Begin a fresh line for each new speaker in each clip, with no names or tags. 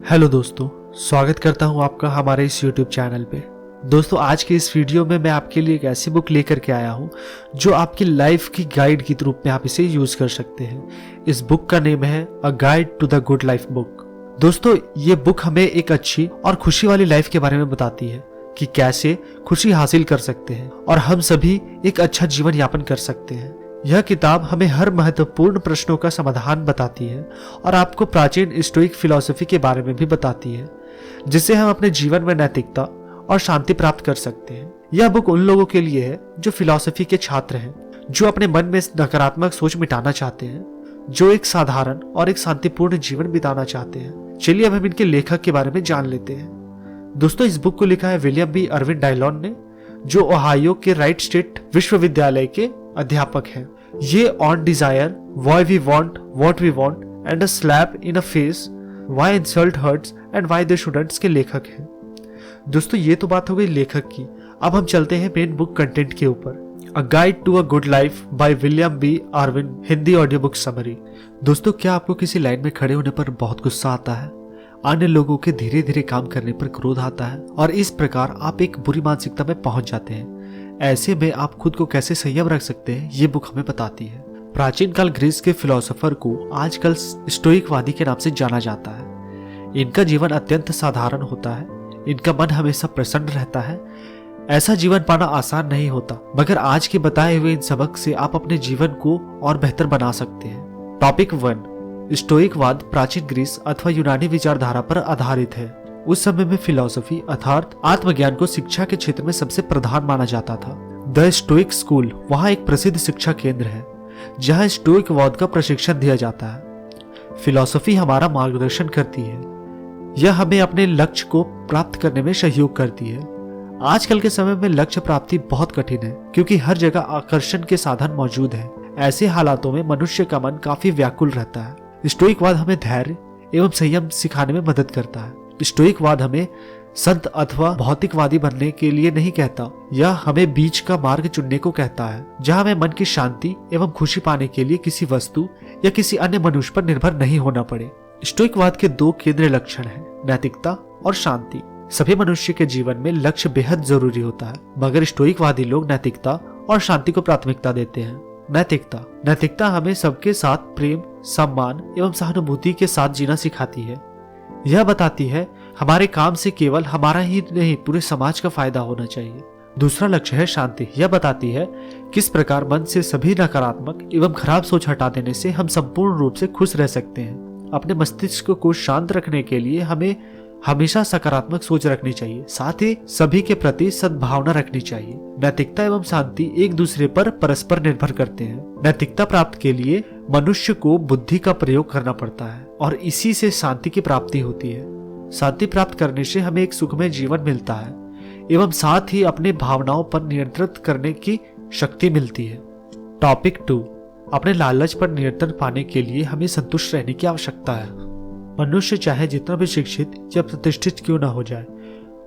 Hello दोस्तों, स्वागत करता हूं आपका हमारे इस यूट्यूब चैनल पे। दोस्तों, आज के इस वीडियो में मैं आपके लिए एक ऐसी बुक लेकर के आया हूं जो आपकी लाइफ की गाइड के रूप में आप इसे यूज कर सकते हैं। इस बुक का नेम है a guide to the good life book. दोस्तों, ये बुक हमें एक अच्छी और खुशी वाली लाइफ के बारे में बताती है कि कैसे खुशी हासिल कर सकते हैं और हम सभी एक अच्छा जीवन यापन कर सकते हैं। यह किताब हमें हर महत्वपूर्ण प्रश्नों का समाधान बताती है और आपको प्राचीन स्टोइक फिलॉसफी के बारे में भी बताती है, जिससे हम अपने जीवन में नैतिकता और शांति प्राप्त कर सकते हैं। यह बुक उन लोगों के लिए है जो फिलॉसफी के छात्र हैं, जो अपने मन में नकारात्मक सोच मिटाना चाहते हैं, जो एक साधारण और एक शांतिपूर्ण जीवन बिताना चाहते हैं। चलिए अब हम इनके लेखक के बारे में जान लेते हैं। दोस्तों, इस बुक को लिखा है विलियम बी अर्विन डायलॉन ने, जो ओहायो के राइट स्टेट विश्वविद्यालय के अध्यापक हैं। ये on desire, why we want what we want and a slap in a face, why insult hurts and why they shouldn't के लेखक हैं। दोस्तों, ये तो बात हो गई लेखक की। अब हम चलते हैं मेन बुक कंटेंट के ऊपर। A guide to a good life by William B Irvine, Hindi audio book summary. दोस्तों, क्या आपको किसी लाइन में खड़े होने पर बहुत गुस्सा आता है? अन्य लोगों के धीरे धीरे काम करने पर क्रोध आता है और इस प्रकार आप एक बुरी मानसिकता में पहुंच जाते हैं। ऐसे में आप खुद को कैसे संयम रख सकते हैं, ये बुक हमें बताती है। प्राचीन काल ग्रीस के फिलोसोफर को आजकल स्टोइकवादी के नाम से जाना जाता है। इनका जीवन अत्यंत साधारण होता है, इनका मन हमेशा प्रसन्न रहता है। ऐसा जीवन पाना आसान नहीं होता, मगर आज के बताए हुए इन सबक से आप अपने जीवन को और बेहतर बना सकते हैं। टॉपिक 1, स्टोइकवाद प्राचीन ग्रीस अथवा यूनानी विचारधारा पर आधारित है। उस समय में फिलॉसफी अर्थात आत्मज्ञान को शिक्षा के क्षेत्र में सबसे प्रधान माना जाता था। द स्टोइक स्कूल वहां एक प्रसिद्ध शिक्षा केंद्र है, जहां स्टोइकवाद का प्रशिक्षण दिया जाता है। फिलॉसफी हमारा मार्गदर्शन करती है, यह हमें अपने लक्ष्य को प्राप्त करने में सहयोग करती है। आजकल के समय में लक्ष्य प्राप्ति बहुत कठिन है, क्योंकि हर जगह आकर्षण के साधन मौजूद है। ऐसे हालातों में मनुष्य का मन काफी व्याकुल रहता है। स्टोइकवाद हमें धैर्य एवं संयम सिखाने में मदद करता है। स्टोइकवाद हमें संत अथवा भौतिकवादी बनने के लिए नहीं कहता, यह हमें बीच का मार्ग चुनने को कहता है, जहां हमें मन की शांति एवं खुशी पाने के लिए किसी वस्तु या किसी अन्य मनुष्य पर निर्भर नहीं होना पड़े। स्टोइकवाद के 2 केंद्रीय लक्षण हैं, नैतिकता और शांति। सभी मनुष्य के जीवन में लक्ष्य बेहद जरूरी होता है, मगर स्टोइकवादी लोग नैतिकता और शांति को प्राथमिकता देते हैं। नैतिकता हमें सबके साथ प्रेम, सम्मान एवं सहानुभूति के साथ जीना सिखाती है। यह बताती है हमारे काम से केवल हमारा ही नहीं पूरे समाज का फायदा होना चाहिए। दूसरा लक्ष्य है शांति। यह बताती है किस प्रकार मन से सभी नकारात्मक एवं खराब सोच हटा देने से हम संपूर्ण रूप से खुश रह सकते हैं। अपने मस्तिष्क को शांत रखने के लिए हमें हमेशा सकारात्मक सोच रखनी चाहिए, साथ ही सभी के प्रति सद्भावना रखनी चाहिए। नैतिकता एवं शांति एक दूसरे पर परस्पर निर्भर करते हैं। नैतिकता प्राप्त के लिए मनुष्य को बुद्धि का प्रयोग करना पड़ता है और इसी से शांति की प्राप्ति होती है। शांति प्राप्त करने से हमें एक सुखमय जीवन मिलता है एवं साथ ही अपने भावनाओं पर नियंत्रित करने की शक्ति मिलती है। टॉपिक 2, अपने लालच पर नियंत्रण पाने के लिए हमें संतुष्ट रहने की आवश्यकता है। मनुष्य चाहे जितना भी शिक्षित या प्रतिष्ठित क्यों ना हो जाए,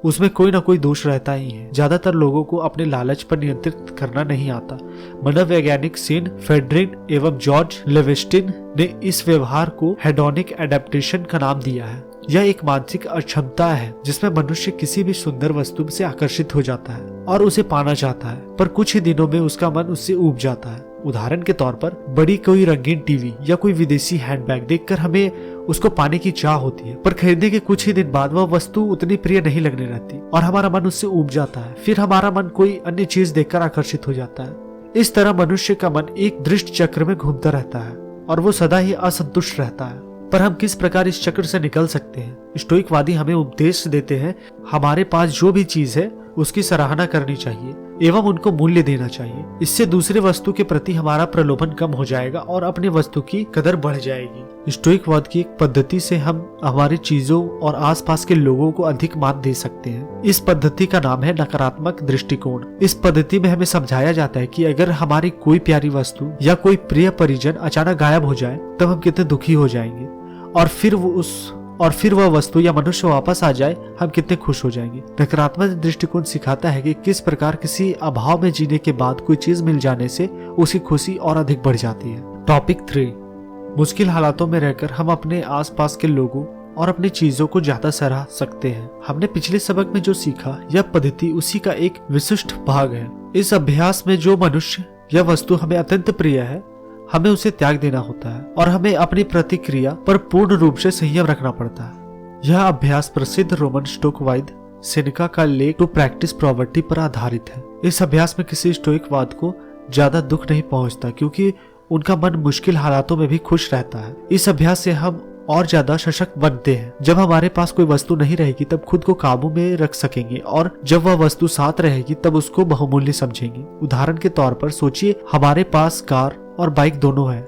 उसमें कोई ना कोई दोष रहता ही है। ज्यादातर लोगों को अपने लालच पर नियंत्रित करना नहीं आता। मनोवैज्ञानिक सीन फेडरिन एवं जॉर्ज लेविस्टिन ने इस व्यवहार को हेडोनिक एडेप्टेशन का नाम दिया है। यह एक मानसिक अक्षमता है जिसमें मनुष्य किसी भी सुंदर वस्तु से आकर्षित हो जाता है और उसे पाना चाहता है, पर कुछ ही दिनों में उसका मन उससे ऊब जाता है। उदाहरण के तौर पर बड़ी कोई रंगीन टीवी या कोई विदेशी हैंडबैग देखकर हमें उसको पाने की चाह होती है, पर खरीदने के कुछ ही दिन बाद वह वस्तु उतनी प्रिय नहीं लगने लगती और हमारा मन उससे ऊब जाता है। फिर हमारा मन कोई अन्य चीज देखकर आकर्षित हो जाता है। इस तरह मनुष्य का मन एक दृष्ट चक्र में घूमता रहता है और वो सदा ही असंतुष्ट रहता है। पर हम किस प्रकार इस चक्र से निकल सकते हैं? स्टोइकवादी हमें उपदेश देते हैं हमारे पास जो भी चीज है उसकी सराहना करनी चाहिए एवं उनको मूल्य देना चाहिए। इससे दूसरे वस्तु के प्रति हमारा प्रलोभन कम हो जाएगा और अपने वस्तु की कदर बढ़ जाएगी। स्टोइकवाद की एक पद्धति से हम हमारी चीजों और आसपास के लोगों को अधिक मान दे सकते हैं। इस पद्धति का नाम है नकारात्मक दृष्टिकोण। इस पद्धति में हमें समझाया जाता है कि अगर हमारी कोई प्यारी वस्तु या कोई प्रिय परिजन अचानक गायब हो जाए तब हम कितने दुखी हो जाएंगे, और फिर वह वस्तु या मनुष्य वापस आ जाए हम कितने खुश हो जाएंगे। नकारात्मक दृष्टिकोण सिखाता है कि किस प्रकार किसी अभाव में जीने के बाद कोई चीज मिल जाने से उसकी खुशी और अधिक बढ़ जाती है। टॉपिक 3, मुश्किल हालातों में रहकर हम अपने आसपास के लोगों और अपनी चीजों को ज्यादा सराह सकते हैं। हमने पिछले सबक में जो सीखा यह पद्धति उसी का एक विशिष्ट भाग है। इस अभ्यास में जो मनुष्य या वस्तु हमें अत्यंत प्रिय है, हमें उसे त्याग देना होता है और हमें अपनी प्रतिक्रिया पर पूर्ण रूप से संयम रखना पड़ता है। यह अभ्यास प्रसिद्ध रोमन स्टोकवाद सेनेका का लेख टू प्रैक्टिस पॉवर्टी पर आधारित है। इस अभ्यास में किसी स्टोइकवाद को ज्यादा दुख नहीं पहुंचता क्योंकि उनका मन मुश्किल हालातों में भी खुश रहता है। इस अभ्यास से हम और ज्यादा सशक्त बनते हैं। जब हमारे पास कोई वस्तु नहीं रहेगी तब खुद को काबू में रख सकेंगे और जब वह वस्तु साथ रहेगी तब उसको बहुमूल्य समझेंगे। उदाहरण के तौर पर सोचिए, हमारे पास कार और बाइक दोनों है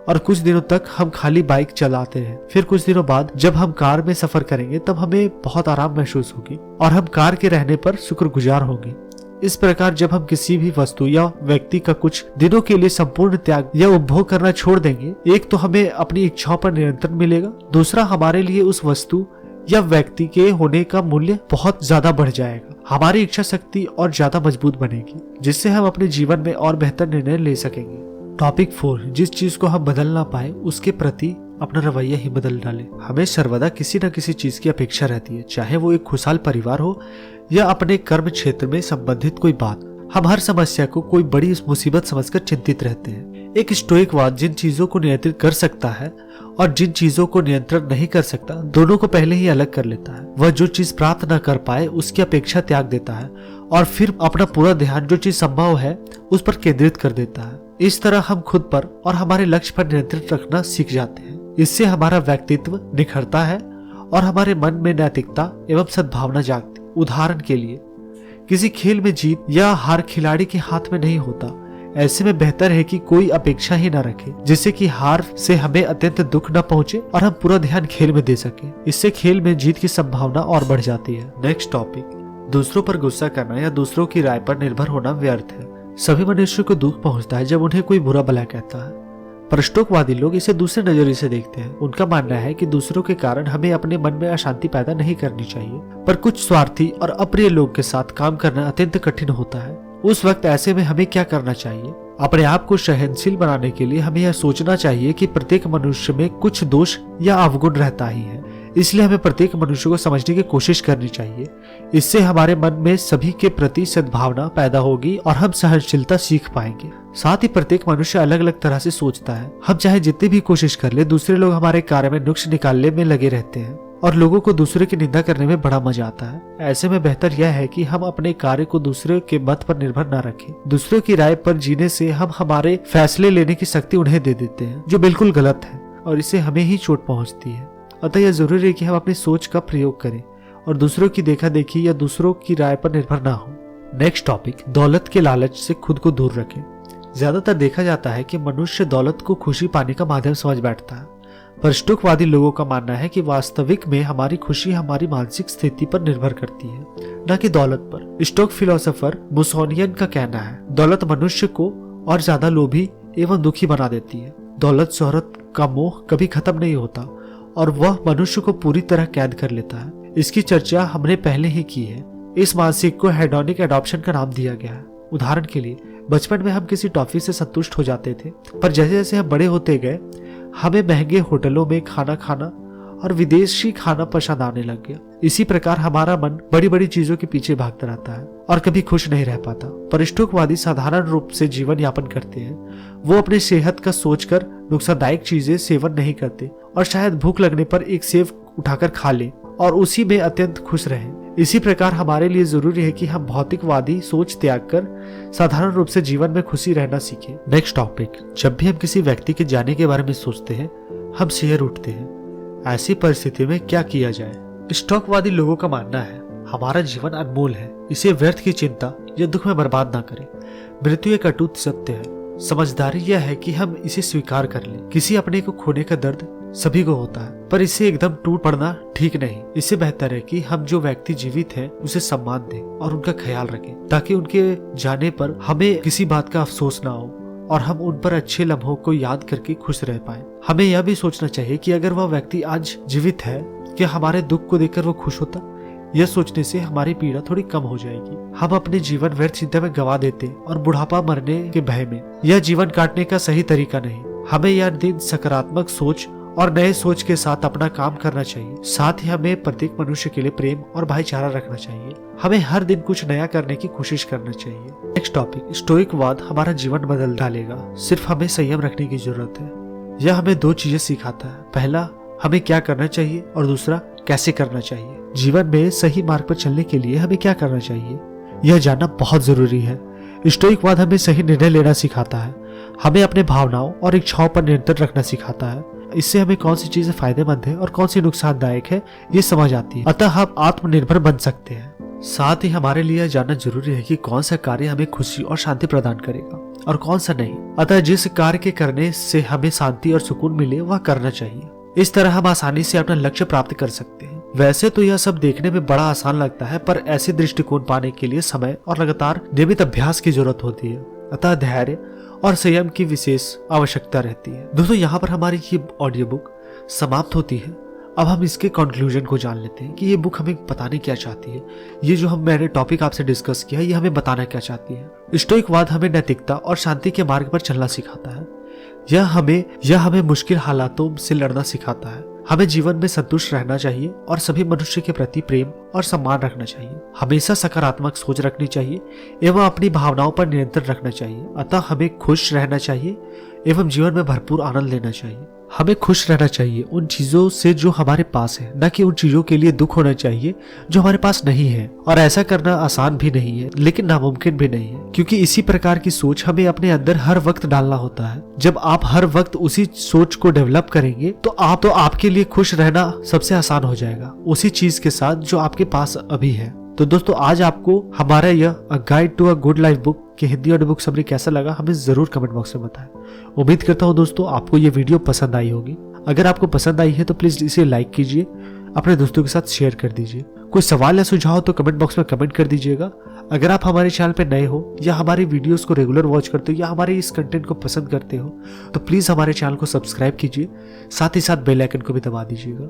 और कुछ दिनों तक हम खाली बाइक चलाते हैं। फिर कुछ दिनों बाद जब हम कार में सफर करेंगे तब हमें बहुत आराम महसूस होगी और हम कार के रहने पर शुक्रगुजार होंगे। इस प्रकार जब हम किसी भी वस्तु या व्यक्ति का कुछ दिनों के लिए संपूर्ण त्याग या उपभोग करना छोड़ देंगे, एक तो हमें अपनी इच्छाओं पर नियंत्रण मिलेगा, दूसरा हमारे लिए उस वस्तु या व्यक्ति के होने का मूल्य बहुत ज्यादा बढ़ जाएगा। हमारी इच्छा शक्ति और ज्यादा मजबूत बनेगी जिससे हम अपने जीवन में और बेहतर निर्णय ले सकेंगे। टॉपिक 4, जिस चीज को हम बदल ना पाए उसके प्रति अपना रवैया ही बदल डाले। हमें सर्वदा किसी न किसी चीज की अपेक्षा रहती है, चाहे वो एक खुशहाल परिवार हो या अपने कर्म क्षेत्र में संबंधित कोई बात। हम हर समस्या को कोई बड़ी मुसीबत समझकर चिंतित रहते हैं। एक स्टोइकवाद जिन चीजों को नियंत्रित कर सकता है और जिन चीजों को नियंत्रण नहीं कर सकता, दोनों को पहले ही अलग कर लेता है। वह जो चीज प्राप्त न कर पाए उसकी अपेक्षा त्याग देता है और फिर अपना पूरा ध्यान जो चीज संभव है उस पर केंद्रित कर देता है। इस तरह हम खुद पर और हमारे लक्ष्य पर नियंत्रण रखना सीख जाते हैं। इससे हमारा व्यक्तित्व निखरता है और हमारे मन में नैतिकता एवं सद्भावना जागती। उदाहरण के लिए, किसी खेल में जीत या हार खिलाड़ी के हाथ में नहीं होता। ऐसे में बेहतर है कि कोई अपेक्षा ही न रखे, जिससे कि हार से हमें अत्यंत दुख न पहुंचे और हम पूरा ध्यान खेल में दे सके। इससे खेल में जीत की संभावना और बढ़ जाती है। नेक्स्ट टॉपिक, दूसरों पर गुस्सा करना या दूसरों की राय पर निर्भर होना व्यर्थ है। सभी मनुष्यों को दुख पहुंचता है जब उन्हें कोई बुरा भला कहता है, पर स्टोकवादी लोग इसे दूसरे नजरिए से देखते हैं। उनका मानना है कि दूसरों के कारण हमें अपने मन में अशांति पैदा नहीं करनी चाहिए, पर कुछ स्वार्थी और अप्रिय लोग के साथ काम करना अत्यंत कठिन होता है। उस वक्त ऐसे में हमें क्या करना चाहिए? अपने आप को सहनशील बनाने के लिए हमें यह सोचना चाहिए कि प्रत्येक मनुष्य में कुछ दोष या अवगुण रहता ही है, इसलिए हमें प्रत्येक मनुष्य को समझने की कोशिश करनी चाहिए। इससे हमारे मन में सभी के प्रति सद्भावना पैदा होगी और हम सहनशीलता सीख पाएंगे। साथ ही प्रत्येक मनुष्य अलग अलग तरह से सोचता है। हम चाहे जितनी भी कोशिश कर ले, दूसरे लोग हमारे कार्य में नुक्स निकालने में लगे रहते हैं और लोगों को दूसरे की निंदा करने में बड़ा मजा आता है। ऐसे में बेहतर यह है कि हम अपने कार्य को दूसरे के मत पर निर्भर न रखें। दूसरों की राय पर जीने से हम हमारे फैसले लेने की शक्ति उन्हें दे देते हैं, जो बिल्कुल गलत है और इससे हमें ही चोट पहुंचती है। अतः यह जरूरी है कि हम अपनी सोच का प्रयोग करें और दूसरों की देखा देखी या दूसरों की राय पर निर्भर ना हो। नेक्स्ट टॉपिक, दौलत के लालच से खुद को दूर रखें। ज्यादातर देखा जाता है कि मनुष्य दौलत को खुशी पाने का माध्यम समझ बैठता है, पर स्टोकवादी लोगों का मानना है कि वास्तविक में हमारी खुशी हमारी मानसिक स्थिति पर निर्भर करती है, न कि दौलत पर। स्टोक फिलोसोफर मुसोनियन का कहना है, दौलत मनुष्य को और ज्यादा लोभी एवं दुखी बना देती है। दौलत शोहरत का मोह कभी खत्म नहीं होता और वह मनुष्य को पूरी तरह कैद कर लेता है। इसकी चर्चा हमने पहले ही की है। इस मानसिक को हेडोनिक एडॉप्शन का नाम दिया गया है। उदाहरण के लिए, बचपन में हम किसी टॉफी से संतुष्ट हो जाते थे, पर जैसे जैसे हम बड़े होते गए हमें महंगे होटलों में खाना खाना और विदेशी खाना पसंद आने लग गया। इसी प्रकार हमारा मन बड़ी बड़ी चीजों के पीछे भागता रहता है और कभी खुश नहीं रह पाता। पर स्टोकवादी साधारण रूप से जीवन यापन करते हैं। वो अपने सेहत का सोचकर नुकसानदायक चीजें सेवन नहीं करते और शायद भूख लगने पर एक सेब उठाकर खा ले और उसी में अत्यंत खुश रहे। इसी प्रकार हमारे लिए जरूरी है कि हम भौतिकवादी सोच त्याग कर साधारण रूप से जीवन में खुशी रहना सीखें। नेक्स्ट टॉपिक, जब भी हम किसी व्यक्ति के जाने के बारे में सोचते हैं हम सिर उठते हैं। ऐसी परिस्थिति में क्या किया जाए? स्टोकवादी लोगों का मानना है, हमारा जीवन अनमोल है, इसे व्यर्थ की चिंता या दुख में बर्बाद ना करें। मृत्यु एक अटूट सत्य है। समझदारी यह है कि हम इसे स्वीकार कर लें। किसी अपने को खोने का दर्द सभी को होता है, पर इसे एकदम टूट पड़ना ठीक नहीं। इससे बेहतर है कि हम जो व्यक्ति जीवित है उसे सम्मान दें और उनका ख्याल रखें, ताकि उनके जाने पर हमें किसी बात का अफसोस ना हो और हम उन पर अच्छे लम्हों को याद करके खुश रह पाए। हमें यह भी सोचना चाहिए कि अगर वह व्यक्ति आज जीवित है, क्या हमारे दुख को देखकर वो खुश होता? यह सोचने से हमारी पीड़ा थोड़ी कम हो जाएगी। हम अपने जीवन व्यर्थ चिंता में गवा देते और बुढ़ापा मरने के भय में। यह जीवन काटने का सही तरीका नहीं। हमें यह दिन सकारात्मक सोच और नए सोच के साथ अपना काम करना चाहिए। साथ ही हमें प्रत्येक मनुष्य के लिए प्रेम और भाईचारा रखना चाहिए। हमें हर दिन कुछ नया करने की कोशिश करना चाहिए। नेक्स्ट टॉपिक, स्टोइकवाद हमारा जीवन बदल डालेगा। सिर्फ हमें संयम रखने की जरूरत है। यह हमें दो चीजें सिखाता है, पहला हमें क्या करना चाहिए और दूसरा कैसे करना चाहिए। जीवन में सही मार्ग पर चलने के लिए हमें क्या करना चाहिए यह जानना बहुत जरूरी है। स्टोइकवाद हमें सही निर्णय लेना सिखाता है, हमें अपने भावनाओं और इच्छाओं पर नियंत्रण रखना सिखाता है। इससे हमें कौन सी चीजें फायदेमंद है और कौन सी नुकसानदायक है ये समझ आती है, अतः हम आत्मनिर्भर बन सकते हैं। साथ ही हमारे लिए जानना जरूरी है कि कौन सा कार्य हमें खुशी और शांति प्रदान करेगा और कौन सा नहीं। अतः जिस कार्य के करने से हमें शांति और सुकून मिले वह करना चाहिए। इस तरह हम आसानी से अपना लक्ष्य प्राप्त कर सकते हैं। वैसे तो यह सब देखने में बड़ा आसान लगता है, पर ऐसे दृष्टिकोण पाने के लिए समय और लगातार नियमित अभ्यास की जरूरत होती है। अतः धैर्य और संयम की विशेष आवश्यकता रहती है। दोस्तों, यहाँ पर हमारी ये ऑडियो बुक समाप्त होती है। अब हम इसके कंक्लूजन को जान लेते हैं कि ये बुक हमें बताने क्या चाहती है। ये जो मैंने टॉपिक आपसे डिस्कस किया, ये हमें बताना क्या चाहती है। स्टोइकवाद हमें नैतिकता और शांति के मार्ग पर चलना सिखाता है। यह हमें मुश्किल हालातों से लड़ना सिखाता है। हमें जीवन में संतुष्ट रहना चाहिए और सभी मनुष्य के प्रति प्रेम और सम्मान रखना चाहिए। हमेशा सकारात्मक सोच रखनी चाहिए एवं अपनी भावनाओं पर नियंत्रण रखना चाहिए। अतः हमें खुश रहना चाहिए एवं जीवन में भरपूर आनंद लेना चाहिए। हमें खुश रहना चाहिए उन चीजों से जो हमारे पास है, न कि उन चीजों के लिए दुख होना चाहिए जो हमारे पास नहीं है। और ऐसा करना आसान भी नहीं है, लेकिन नामुमकिन भी नहीं है, क्योंकि इसी प्रकार की सोच हमें अपने अंदर हर वक्त डालना होता है। जब आप हर वक्त उसी सोच को डेवलप करेंगे तो आपके लिए खुश रहना सबसे आसान हो जाएगा, उसी चीज के साथ जो आपके पास अभी है। तो दोस्तों, आज आपको हमारा यह guide to a good life book की हिंदी ऑडियो बुक समरी कैसा लगा हमें जरूर कमेंट बॉक्स में बताएं। उम्मीद करता हूँ दोस्तों आपको ये वीडियो पसंद आई होगी। अगर आपको पसंद आई है तो प्लीज इसे लाइक कीजिए, अपने दोस्तों के साथ शेयर कर दीजिए। कोई सवाल या सुझाव तो कमेंट बॉक्स में कमेंट कर दीजिएगा। अगर आप हमारे चैनल पे नए हो या हमारी वीडियोस को रेगुलर वॉच करते हो या हमारे इस कंटेंट को पसंद करते हो तो प्लीज हमारे चैनल को सब्सक्राइब कीजिए, साथ ही साथ बेल आइकन को भी दबा दीजिएगा।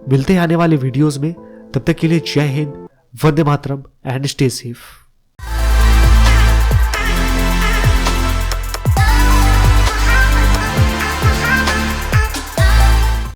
मिलते हैं आने वाले वीडियोस में, तब तक के लिए जय Hind, Vande Mataram and stay safe.